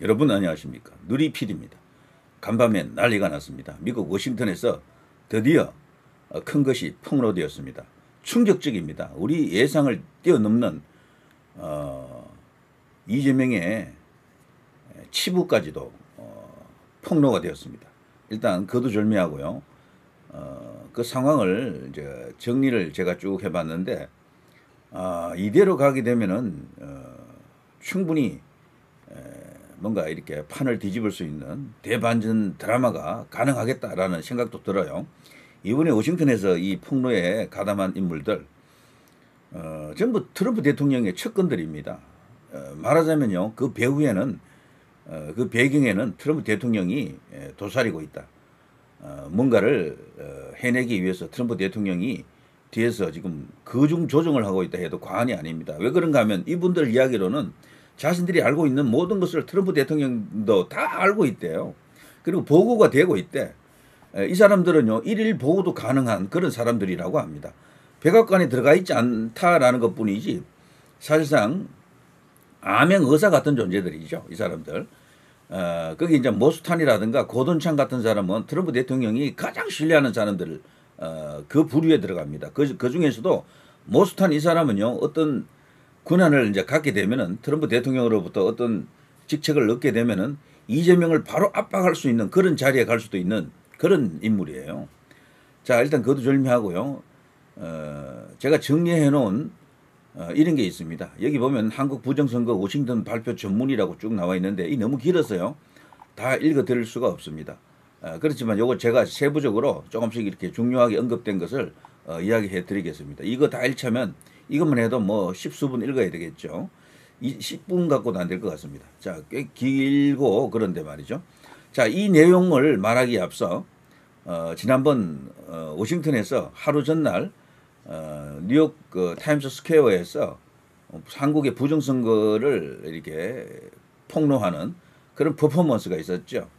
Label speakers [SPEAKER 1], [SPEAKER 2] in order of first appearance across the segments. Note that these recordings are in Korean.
[SPEAKER 1] 여러분 안녕하십니까. 누리PD입니다. 간밤에 난리가 났습니다. 미국 워싱턴에서 드디어 큰 것이 폭로되었습니다. 충격적입니다. 우리 예상을 뛰어넘는 이재명의 치부까지도 폭로가 되었습니다. 일단 거두절미하고요. 그 상황을 이제 정리를 제가 쭉 해봤는데 이대로 가게 되면은 충분히 뭔가 이렇게 판을 뒤집을 수 있는 대반전 드라마가 가능하겠다라는 생각도 들어요. 이번에 워싱턴에서 이 폭로에 가담한 인물들 전부 트럼프 대통령의 측근들입니다. 말하자면요, 그 배후에는 그 배경에는 트럼프 대통령이 도사리고 있다. 뭔가를 해내기 위해서 트럼프 대통령이 뒤에서 지금 그중 조정을 하고 있다 해도 과언이 아닙니다. 왜 그런가 하면 이분들 이야기로는 자신들이 알고 있는 모든 것을 트럼프 대통령도 다 알고 있대요. 그리고 보고가 되고 있대. 이 사람들은요, 일일 보고도 가능한 그런 사람들이라고 합니다. 백악관에 들어가 있지 않다라는 것 뿐이지 사실상 암행 의사 같은 존재들이죠, 이 사람들. 거기 이제 모스탄이라든가 고돈창 같은 사람은 트럼프 대통령이 가장 신뢰하는 사람들, 그 부류에 들어갑니다. 그 중에서도 모스탄 이 사람은요, 어떤 권한을 이제 갖게 되면은 트럼프 대통령으로부터 어떤 직책을 얻게 되면은 이재명을 바로 압박할 수 있는 그런 자리에 갈 수도 있는 그런 인물이에요. 자, 일단 거두절미하고요. 제가 정리해 놓은 이런 게 있습니다. 여기 보면 한국 부정선거 워싱턴 발표 전문이라고 쭉 나와 있는데 이 너무 길어서요. 다 읽어 드릴 수가 없습니다. 그렇지만 요거 제가 세부적으로 조금씩 이렇게 중요하게 언급된 것을 이야기해 드리겠습니다. 이거 다 읽자면 이것만 해도 뭐 십수분 읽어야 되겠죠. 10분 갖고도 안 될 것 같습니다. 자, 꽤 길고 그런데 말이죠. 자, 이 내용을 말하기에 앞서 지난번 워싱턴에서 하루 전날 뉴욕 그 타임스 스퀘어에서 한국의 부정선거를 이렇게 폭로하는 그런 퍼포먼스가 있었죠.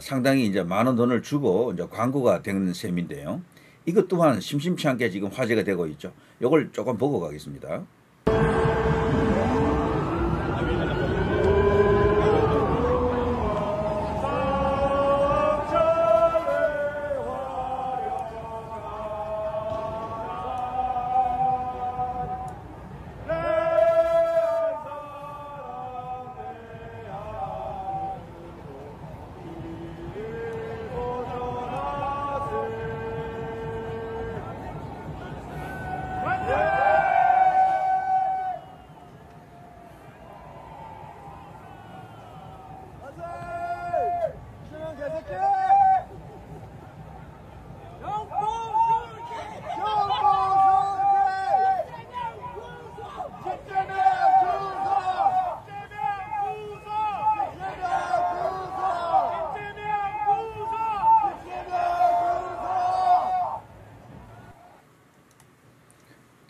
[SPEAKER 1] 상당히 이제 많은 돈을 주고 이제 광고가 된 셈인데요. 이것 또한 심심치 않게 지금 화제가 되고 있죠. 이걸 조금 보고 가겠습니다.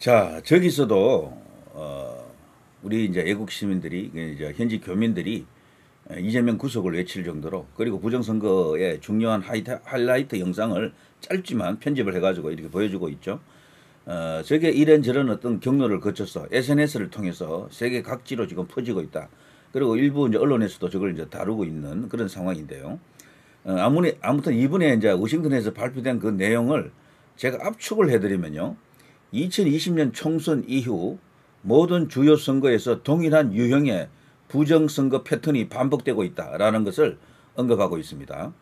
[SPEAKER 1] 자, 저기서도 우리 이제 애국 시민들이 이제 현지 교민들이 이재명 구속을 외칠 정도로, 그리고 부정선거의 중요한 하이라이트 영상을 짧지만 편집을 해가지고 이렇게 보여주고 있죠. 저게 이런저런 어떤 경로를 거쳐서 SNS를 통해서 세계 각지로 지금 퍼지고 있다. 그리고 일부 이제 언론에서도 저걸 이제 다루고 있는 그런 상황인데요. 아무튼 이번에 이제 워싱턴에서 발표된 그 내용을 제가 압축을 해드리면요. 2020년 총선 이후 모든 주요 선거에서 동일한 유형의 부정선거 패턴이 반복되고 있다라는 것을 언급하고 있습니다.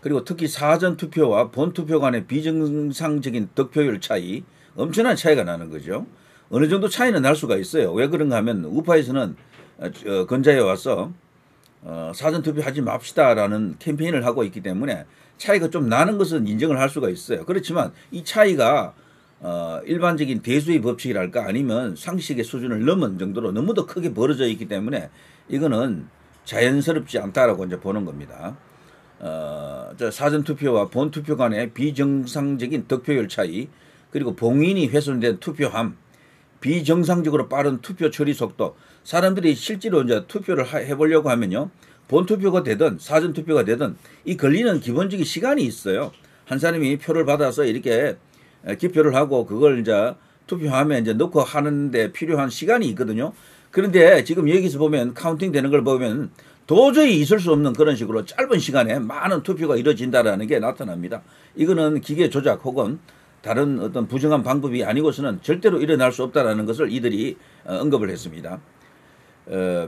[SPEAKER 1] 그리고 특히 사전투표와 본투표 간의 비정상적인 득표율 차이, 엄청난 차이가 나는 거죠. 어느 정도 차이는 날 수가 있어요. 왜 그런가 하면 우파에서는 건자에 와서 사전투표 하지 맙시다라는 캠페인을 하고 있기 때문에 차이가 좀 나는 것은 인정을 할 수가 있어요. 그렇지만 이 차이가 일반적인 대수의 법칙이랄까 아니면 상식의 수준을 넘은 정도로 너무도 크게 벌어져 있기 때문에 이거는 자연스럽지 않다라고 이제 보는 겁니다. 사전투표와 본투표 간의 비정상적인 득표율 차이, 그리고 봉인이 훼손된 투표함, 비정상적으로 빠른 투표 처리 속도, 사람들이 실제로 이제 투표를 해보려고 하면요, 본투표가 되든 사전투표가 되든 이 걸리는 기본적인 시간이 있어요. 한 사람이 표를 받아서 이렇게 기표를 하고 그걸 이제 투표함에 이제 넣고 하는데 필요한 시간이 있거든요. 그런데 지금 여기서 보면 카운팅 되는 걸 보면 도저히 있을 수 없는 그런 식으로 짧은 시간에 많은 투표가 이루어진다라는 게 나타납니다. 이거는 기계 조작 혹은 다른 어떤 부정한 방법이 아니고서는 절대로 일어날 수 없다라는 것을 이들이 언급을 했습니다.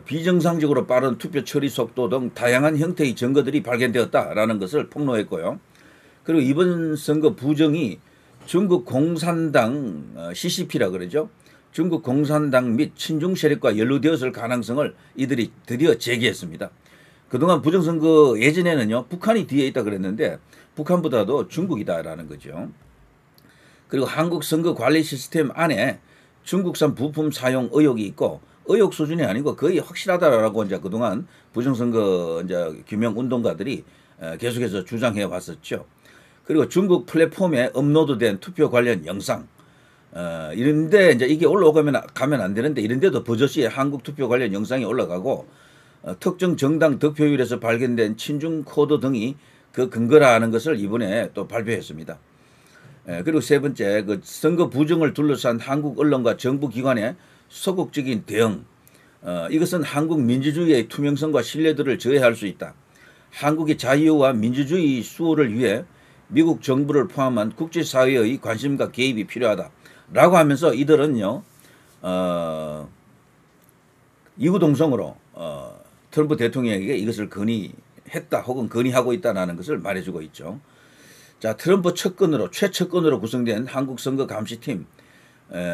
[SPEAKER 1] 비정상적으로 빠른 투표 처리 속도 등 다양한 형태의 증거들이 발견되었다라는 것을 폭로했고요. 그리고 이번 선거 부정이 중국 공산당 CCP라 그러죠. 중국 공산당 및 친중 세력과 연루되었을 가능성을 이들이 드디어 제기했습니다. 그동안 부정선거 예전에는요, 북한이 뒤에 있다 그랬는데 북한보다도 중국이다라는 거죠. 그리고 한국 선거 관리 시스템 안에 중국산 부품 사용 의혹이 있고, 의혹 수준이 아니고 거의 확실하다라고 이제 그동안 부정선거 이제 규명 운동가들이 계속해서 주장해 왔었죠. 그리고 중국 플랫폼에 업로드된 투표 관련 영상, 이런데 이제 이게 올라가면 안 되는데 이런데도 버젓이 한국 투표 관련 영상이 올라가고, 특정 정당 득표율에서 발견된 친중 코드 등이 그 근거라는 것을 이번에 또 발표했습니다. 그리고 세 번째, 그 선거 부정을 둘러싼 한국 언론과 정부 기관의 소극적인 대응, 이것은 한국 민주주의의 투명성과 신뢰도를 저해할 수 있다. 한국의 자유와 민주주의 수호를 위해 미국 정부를 포함한 국제사회의 관심과 개입이 필요하다 라고 하면서 이들은요, 이구동성으로 트럼프 대통령에게 이것을 건의했다 혹은 건의하고 있다는 것을 말해주고 있죠. 자, 트럼프 최측근으로 구성된 한국 선거 감시팀,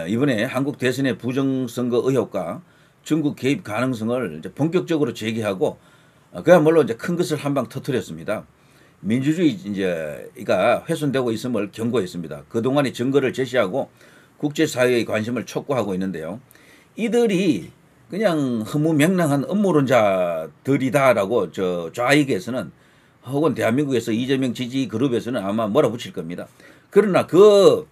[SPEAKER 1] 이번에 한국 대선의 부정선거 의혹과 중국 개입 가능성을 이제 본격적으로 제기하고, 그야말로 이제 큰 것을 한 방 터뜨렸습니다. 민주주의가 훼손되고 있음을 경고했습니다. 그동안의 증거를 제시하고 국제사회의 관심을 촉구하고 있는데요. 이들이 그냥 허무맹랑한 음모론자들이다라고 좌익에서는 혹은 대한민국에서 이재명 지지 그룹에서는 아마 몰아붙일 겁니다. 그러나 그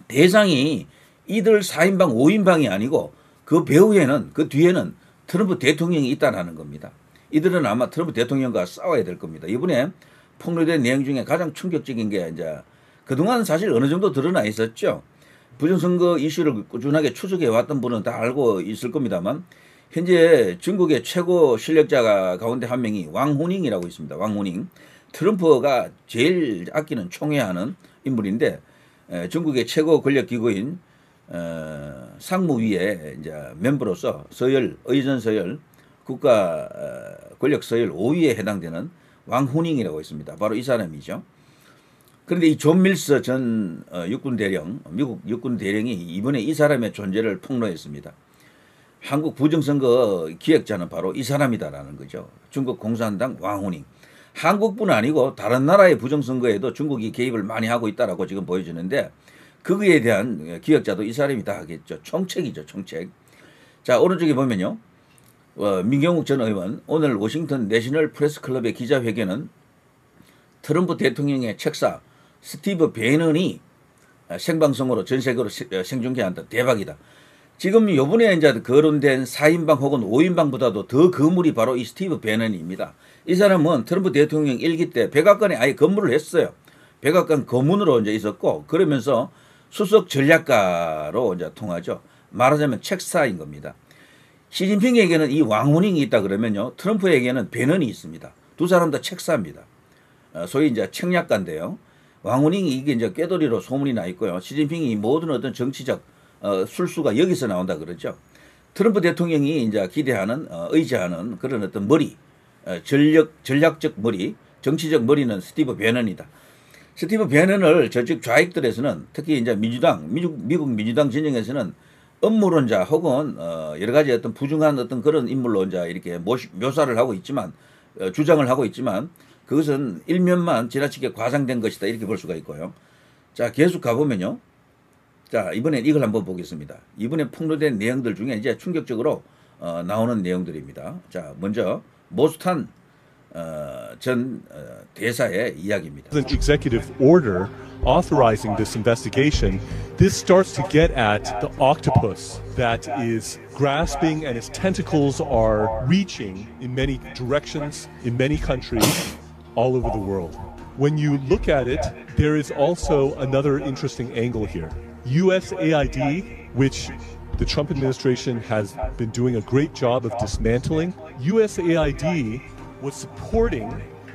[SPEAKER 1] 대상이 이들 4인방, 5인방이 아니고 그 배후에는, 그 뒤에는 트럼프 대통령이 있다는 겁니다. 이들은 아마 트럼프 대통령과 싸워야 될 겁니다. 이번에 폭로된 내용 중에 가장 충격적인 게 이제 그동안 사실 어느 정도 드러나 있었죠. 부정선거 이슈를 꾸준하게 추적해 왔던 분은 다 알고 있을 겁니다만, 현재 중국의 최고 실력자 가운데 한 명이 왕후닝이라고 있습니다. 왕후닝. 트럼프가 제일 아끼는 총애하는 인물인데, 중국의 최고 권력 기구인 상무위의 이제 멤버로서 의전 서열 국가 권력 서열 5위에 해당되는 왕후닝이라고 있습니다. 바로 이 사람이죠. 그런데 이 존 밀스 전 육군 대령, 미국 육군 대령이 이번에 이 사람의 존재를 폭로했습니다. 한국 부정선거 기획자는 바로 이 사람이다라는 거죠. 중국 공산당 왕후닝. 한국뿐 아니고 다른 나라의 부정선거에도 중국이 개입을 많이 하고 있다라고 지금 보여주는데, 그거에 대한 기획자도 이 사람이 다 하겠죠. 총책이죠, 총책. 자, 오른쪽에 보면요, 민경욱 전 의원, 오늘 워싱턴 내셔널 프레스클럽의 기자회견은 트럼프 대통령의 책사 스티브 배넌이 생방송으로 전 세계로 생중계한다. 대박이다. 지금 요번에 이제 거론된 4인방 혹은 5인방보다도 더 거물이 바로 이 스티브 배넌입니다. 이 사람은 트럼프 대통령 일기 때 백악관에 아예 근무를 했어요. 백악관 고문으로 이제 있었고, 그러면서 수석 전략가로 이제 통하죠. 말하자면 책사인 겁니다. 시진핑에게는 이 왕후닝이 있다 그러면요, 트럼프에게는 배넌이 있습니다. 두 사람 다 책사입니다. 소위 이제 책략가인데요. 왕후닝이 이게 이제 꾀돌이로 소문이 나 있고요. 시진핑이 모든 어떤 정치적 술수가 여기서 나온다 그러죠. 트럼프 대통령이 이제 기대하는, 의지하는 그런 어떤 머리, 전략적 머리, 정치적 머리는 스티브 배넌이다. 스티브 배넌을 저쪽 좌익들에서는, 특히 이제 미국 민주당 진영에서는 음모론자 혹은 여러 가지 어떤 부정한 어떤 그런 인물로 이제 이렇게 묘사를 하고 있지만, 주장을 하고 있지만, 그것은 일면만 지나치게 과장된 것이다, 이렇게 볼 수가 있고요. 자, 계속 가보면요. 자, 이번엔 이걸 한번 보겠습니다. 이번에 폭로된 내용들 중에 이제 충격적으로 나오는 내용들입니다. 자, 먼저 모스탄 전 대사의 이야기입니다.
[SPEAKER 2] Executive order authorizing this investigation, this starts to get at the octopus that is grasping and its tentacles are reaching in many directions, in many countries, all over the world. When you look at it, there is also another interesting angle here. USAID, which the Trump administration has been doing a great job of dismantling. USAID was supporting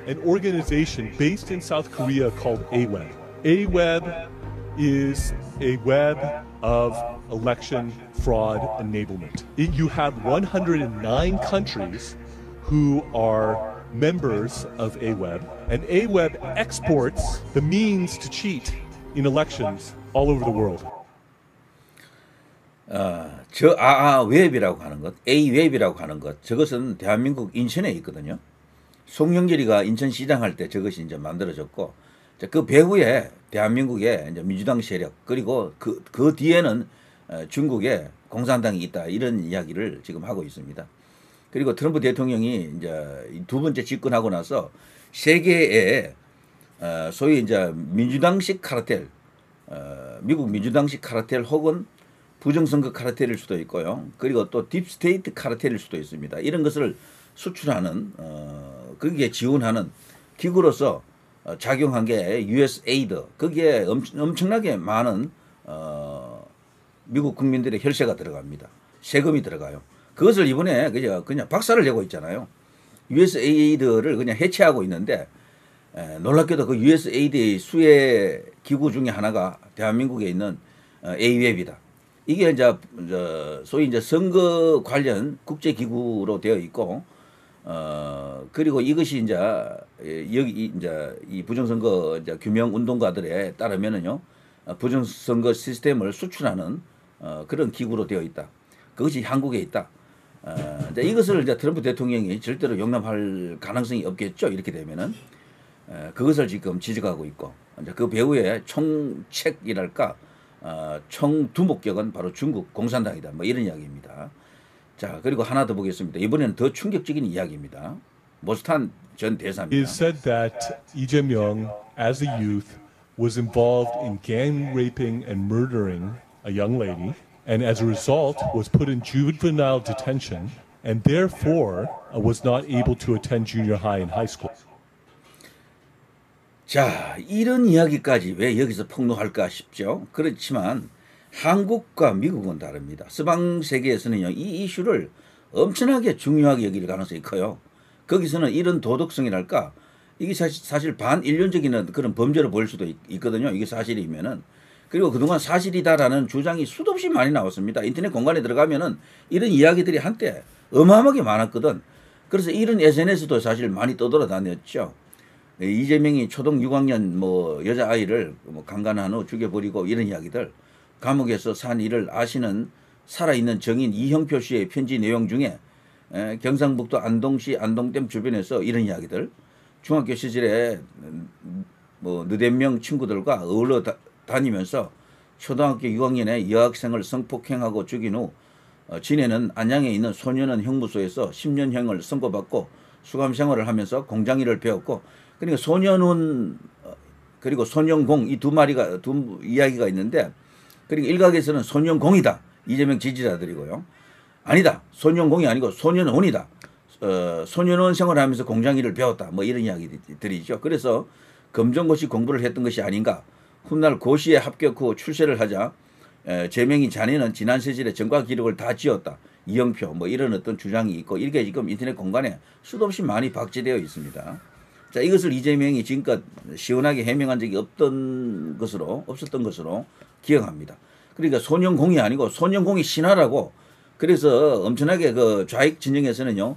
[SPEAKER 2] an organization based in South Korea called AWEB. AWEB is a web of election fraud enablement. You have 109 countries who are members of AWEB, and AWEB exports the means to cheat in elections all over the world.
[SPEAKER 1] 저 웹이라고 하는 것, A웹이라고 하는 것, 저것은 대한민국 인천에 있거든요. 송영길이가 인천시장 할 때 저것이 이제 만들어졌고, 그 배후에 대한민국의 이제 민주당 세력, 그리고 그 뒤에는 중국의 공산당이 있다, 이런 이야기를 지금 하고 있습니다. 그리고 트럼프 대통령이 이제 두 번째 집권하고 나서 세계에 소위 이제 민주당식 카르텔, 미국 민주당식 카르텔 혹은 부정선거 카르텔일 수도 있고요. 그리고 또 딥스테이트 카르텔일 수도 있습니다. 이런 것을 수출하는 거기에 지원하는 기구로서 작용한 게 USAID. 거기에 엄청나게 많은 미국 국민들의 혈세가 들어갑니다. 세금이 들어가요. 그것을 이번에 그냥 박살을 내고 있잖아요. USAID를 그냥 해체하고 있는데, 놀랍게도 그 USAID의 수혜 기구 중에 하나가 대한민국에 있는 A웹이다. 이게 이제 소위 이제 선거 관련 국제 기구로 되어 있고, 그리고 이것이 이제 여기 이제 이 부정선거 이제 규명 운동가들에 따르면은요, 부정선거 시스템을 수출하는 그런 기구로 되어 있다. 그것이 한국에 있다. 이제 이것을 이제 트럼프 대통령이 절대로 용납할 가능성이 없겠죠. 이렇게 되면은 그것을 지금 지적하고 있고, 이제 그 배후에 총책이랄까, 총 두목격은 바로 중국 공산당이다. 뭐 이런 이야기입니다. 자, 그리고 하나 더 보겠습니다. 이번에는 더 충격적인 이야기입니다. 모스탄 전 대사입니다.
[SPEAKER 2] It is said that Lee Jae-myung, as a youth, was involved in gang raping and murdering a young lady, and as a result was put in juvenile detention, and therefore was not able to attend junior high and high school.
[SPEAKER 1] 자, 이런 이야기까지 왜 여기서 폭로할까 싶죠. 그렇지만 한국과 미국은 다릅니다. 서방 세계에서는요, 이 이슈를 엄청나게 중요하게 여길 가능성이 커요. 거기서는 이런 도덕성이랄까, 이게 사실 반인륜적인 그런 범죄로 보일 수도 있거든요. 이게 사실이면은. 그리고 그동안 사실이다라는 주장이 수도 없이 많이 나왔습니다. 인터넷 공간에 들어가면은 이런 이야기들이 한때 어마어마하게 많았거든. 그래서 이런 SNS도 사실 많이 떠돌아다녔죠. 이재명이 초등 6학년 뭐 여자아이를 뭐 강간한 후 죽여버리고 이런 이야기들, 감옥에서 산 일을 아시는 살아있는 정인 이형표 씨의 편지 내용 중에 경상북도 안동시 안동댐 주변에서 이런 이야기들, 중학교 시절에 뭐 너댓 명 친구들과 어울러 다니면서 초등학교 6학년에 여학생을 성폭행하고 죽인 후 지네는 안양에 있는 소년원 형무소에서 10년형을 선고받고 수감 생활을 하면서 공장일을 배웠고, 그러니까 소년원 그리고 소년공 이 두 이야기가 있는데, 그러니까 일각에서는 소년공이다, 이재명 지지자들이고요. 아니다, 소년공이 아니고 소년원이다. 소년원 생활하면서 공장일을 배웠다. 뭐 이런 이야기들이죠. 그래서 검정고시 공부를 했던 것이 아닌가. 훗날 고시에 합격 후 출세를 하자 재명이 자네는 지난 세질에 전과 기록을 다 지었다. 이영표 뭐 이런 어떤 주장이 있고, 이게 지금 인터넷 공간에 수도 없이 많이 박제되어 있습니다. 자, 이것을 이재명이 지금껏 시원하게 해명한 적이 없었던 것으로 기억합니다. 그러니까 소년공이 아니고 소년공이 신화라고. 그래서 엄청나게 그 좌익 진영에서는요,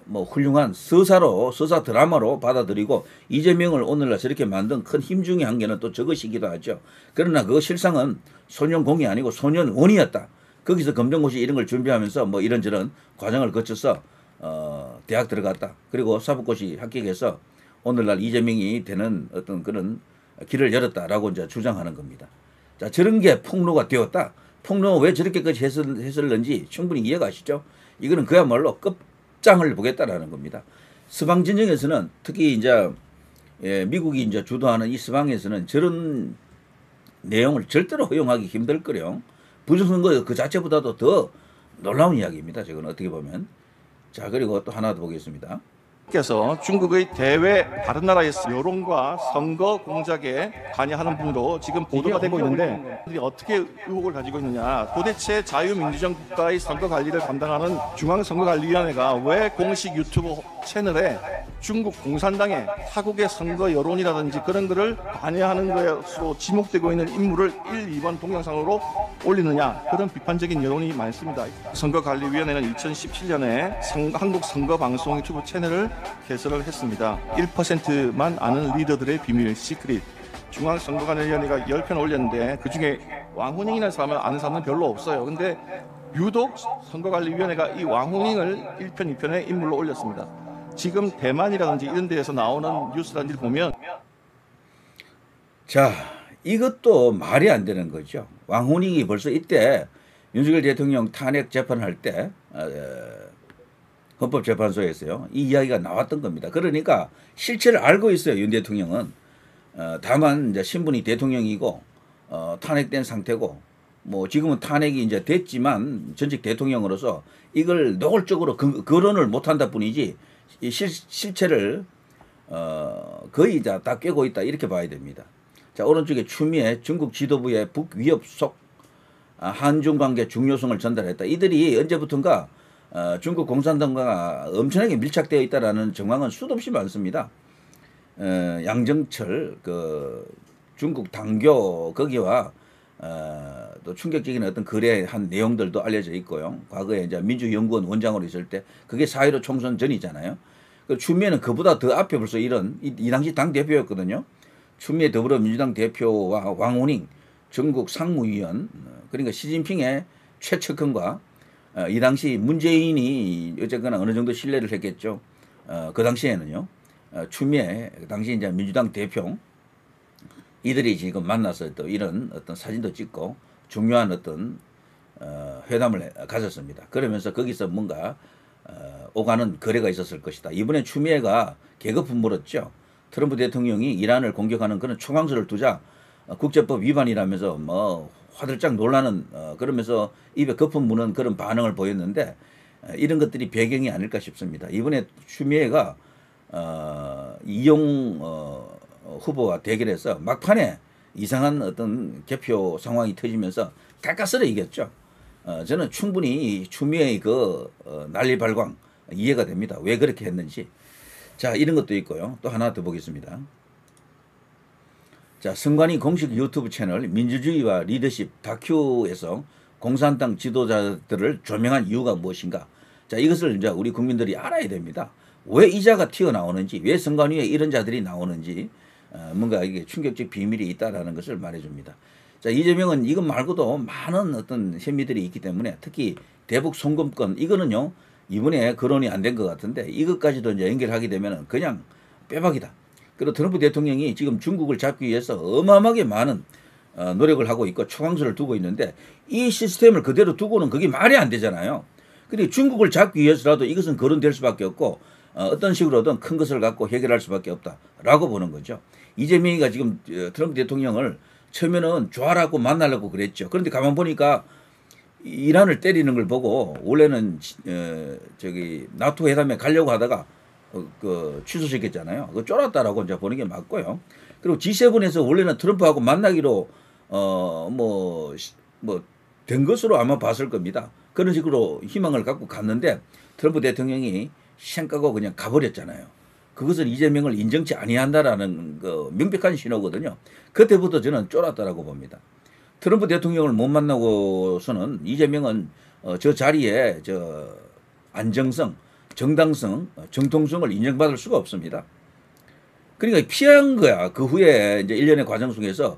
[SPEAKER 1] 뭐 훌륭한 서사 드라마로 받아들이고, 이재명을 오늘날 저렇게 만든 큰 힘 중에 한 개는 또 저것이기도 하죠. 그러나 그 실상은 소년공이 아니고 소년원이었다. 거기서 검정고시 이런 걸 준비하면서 뭐 이런저런 과정을 거쳐서 대학 들어갔다. 그리고 사법고시 합격해서 오늘날 이재명이 되는 어떤 그런 길을 열었다라고 이제 주장하는 겁니다. 자, 저런 게 폭로가 되었다. 폭로 왜 저렇게까지 했을는지 충분히 이해가시죠? 이거는 그야말로 끝장을 보겠다라는 겁니다. 서방 진영에서는 특히 이제 미국이 이제 주도하는 이 서방에서는 저런 내용을 절대로 허용하기 힘들 거요. 부정선거 그 자체보다도 더 놀라운 이야기입니다. 저건 어떻게 보면. 자, 그리고 또 하나 더 보겠습니다.
[SPEAKER 3] 께서 중국의 대외 다른 나라의 여론과 선거 공작에 관여하는 분도 지금 보도가 되고 있는데 어떻게 의혹을 가지고 있느냐. 도대체 자유민주주의 국가의 선거 관리를 담당하는 중앙선거관리위원회가 왜 공식 유튜브 채널에 중국 공산당의 타국의 선거 여론이라든지 그런 거를 관여하는 것으로 지목되고 있는 인물을 1, 2번 동영상으로 올리느냐. 그런 비판적인 여론이 많습니다. 선거관리위원회는 2017년에 한국선거방송 유튜브 채널을 개설을 했습니다. 1%만 아는 리더들의 비밀 시크릿. 중앙선거관리위원회가 10편 올렸는데 그중에 왕후닝이라는 사람을 아는 사람은 별로 없어요. 근데 유독 선거관리위원회가 이 왕후닝을 1편, 2편의 인물로 올렸습니다. 지금 대만이라든지 이런 데에서 나오는 뉴스라든지 보면
[SPEAKER 1] 자, 이것도 말이 안 되는 거죠. 왕후닝이 벌써 이때 윤석열 대통령 탄핵 재판할 때 헌법재판소에서요. 이 이야기가 나왔던 겁니다. 그러니까 실체를 알고 있어요. 윤 대통령은. 다만 이제 신분이 대통령이고 탄핵된 상태고 뭐 지금은 탄핵이 이제 됐지만 전직 대통령으로서 이걸 노골적으로 거론을 못한다 뿐이지 이 실체를 거의 다 꿰고 있다 이렇게 봐야 됩니다. 자, 오른쪽에 추미애 중국 지도부의 북위협 속 한중 관계 중요성을 전달했다. 이들이 언제부턴가 중국 공산당과 엄청나게 밀착되어 있다라는 정황은 수도 없이 많습니다. 양정철 그 중국 당교 거기와 또 충격적인 어떤 거래한 내용들도 알려져 있고요. 과거에 이제 민주연구원 원장으로 있을 때 그게 4.15 총선 전이잖아요. 그 추미애는 그보다 더 앞에 벌써 이 당시 당 대표였거든요. 추미애 더불어민주당 대표와 왕후닝 중국 상무위원 그러니까 시진핑의 최측근과 이 당시 문재인이 어쨌거나 어느 정도 신뢰를 했겠죠. 그 당시에는요. 추미애 당시 이제 민주당 대표 이들이 지금 만나서 또 이런 어떤 사진도 찍고 중요한 어떤 회담을 가졌습니다. 그러면서 거기서 뭔가 오가는 거래가 있었을 것이다. 이번에 추미애가 계급품 물었죠. 트럼프 대통령이 이란을 공격하는 그런 초강수를 두자 국제법 위반이라면서 뭐 화들짝 놀라는 그러면서 입에 거품 무는 그런 반응을 보였는데 이런 것들이 배경이 아닐까 싶습니다. 이번에 추미애가 이용 후보와 대결해서 막판에 이상한 어떤 개표 상황이 터지면서 가까스레 이겼죠. 저는 충분히 추미애의 그 난리발광 이해가 됩니다. 왜 그렇게 했는지. 자, 이런 것도 있고요. 또 하나 더 보겠습니다. 자, 선관위 공식 유튜브 채널 민주주의와 리더십 다큐에서 공산당 지도자들을 조명한 이유가 무엇인가? 자, 이것을 이제 우리 국민들이 알아야 됩니다. 왜 이자가 튀어나오는지, 왜 선관위에 이런 자들이 나오는지, 뭔가 이게 충격적 비밀이 있다라는 것을 말해줍니다. 자, 이재명은 이것 말고도 많은 어떤 혐의들이 있기 때문에 특히 대북 송금권, 이거는요, 이번에 거론이 안 된 것 같은데 이것까지도 이제 연결하게 되면 그냥 빼박이다. 그리고 트럼프 대통령이 지금 중국을 잡기 위해서 어마어마하게 많은 노력을 하고 있고 초강수를 두고 있는데 이 시스템을 그대로 두고는 그게 말이 안 되잖아요. 그리고 중국을 잡기 위해서라도 이것은 거론될 수밖에 없고 어떤 식으로든 큰 것을 갖고 해결할 수밖에 없다라고 보는 거죠. 이재명이가 지금 트럼프 대통령을 처음에는 좋아라고 만나려고 그랬죠. 그런데 가만 보니까 이란을 때리는 걸 보고 원래는 저기 나토 회담에 가려고 하다가 그 취소시켰잖아요. 그 쫄았다라고 이제 보는 게 맞고요. 그리고 G7에서 원래는 트럼프하고 만나기로 된 것으로 아마 봤을 겁니다. 그런 식으로 희망을 갖고 갔는데 트럼프 대통령이 생각하고 그냥 가버렸잖아요. 그것을 이재명을 인정치 아니한다라는 그 명백한 신호거든요. 그때부터 저는 쫄았다라고 봅니다. 트럼프 대통령을 못 만나고서는 이재명은 저 자리에 저 안정성, 정당성, 정통성을 인정받을 수가 없습니다. 그러니까 피한 거야. 그 후에 이제 일련의 과정 속에서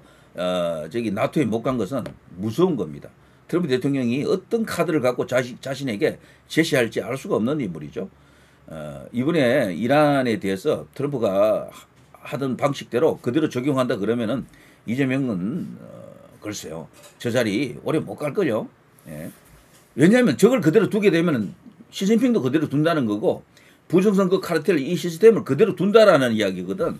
[SPEAKER 1] 저기 나토에 못 간 것은 무서운 겁니다. 트럼프 대통령이 어떤 카드를 갖고 자신에게 제시할지 알 수가 없는 인물이죠. 이번에 이란에 대해서 트럼프가 하던 방식대로 그대로 적용한다 그러면은 이재명은 글쎄요, 저 자리 오래 못 갈 거죠. 예. 왜냐하면 저걸 그대로 두게 되면은 시진핑도 그대로 둔다는 거고 부정선거 카르텔 이 시스템을 그대로 둔다라는 이야기거든.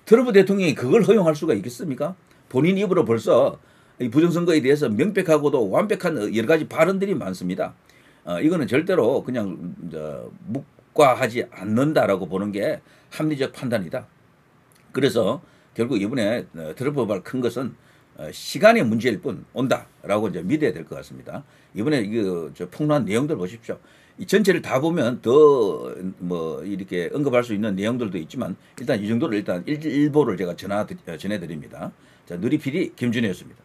[SPEAKER 1] 트럼프 대통령이 그걸 허용할 수가 있겠습니까? 본인 입으로 벌써 이 부정선거에 대해서 명백하고도 완벽한 여러 가지 발언들이 많습니다. 이거는 절대로 그냥 격과하지 않는다라고 보는 게 합리적 판단이다. 그래서 결국 이번에 트럼프 도발 큰 것은 시간의 문제일 뿐 온다라고 이제 믿어야 될 것 같습니다. 이번에 이거 폭로한 내용들 보십시오. 이 전체를 다 보면 더 뭐 이렇게 언급할 수 있는 내용들도 있지만 일단 이 정도를 일단 일보를 제가 전해드립니다. 자, 누리 PD 김준혜였습니다.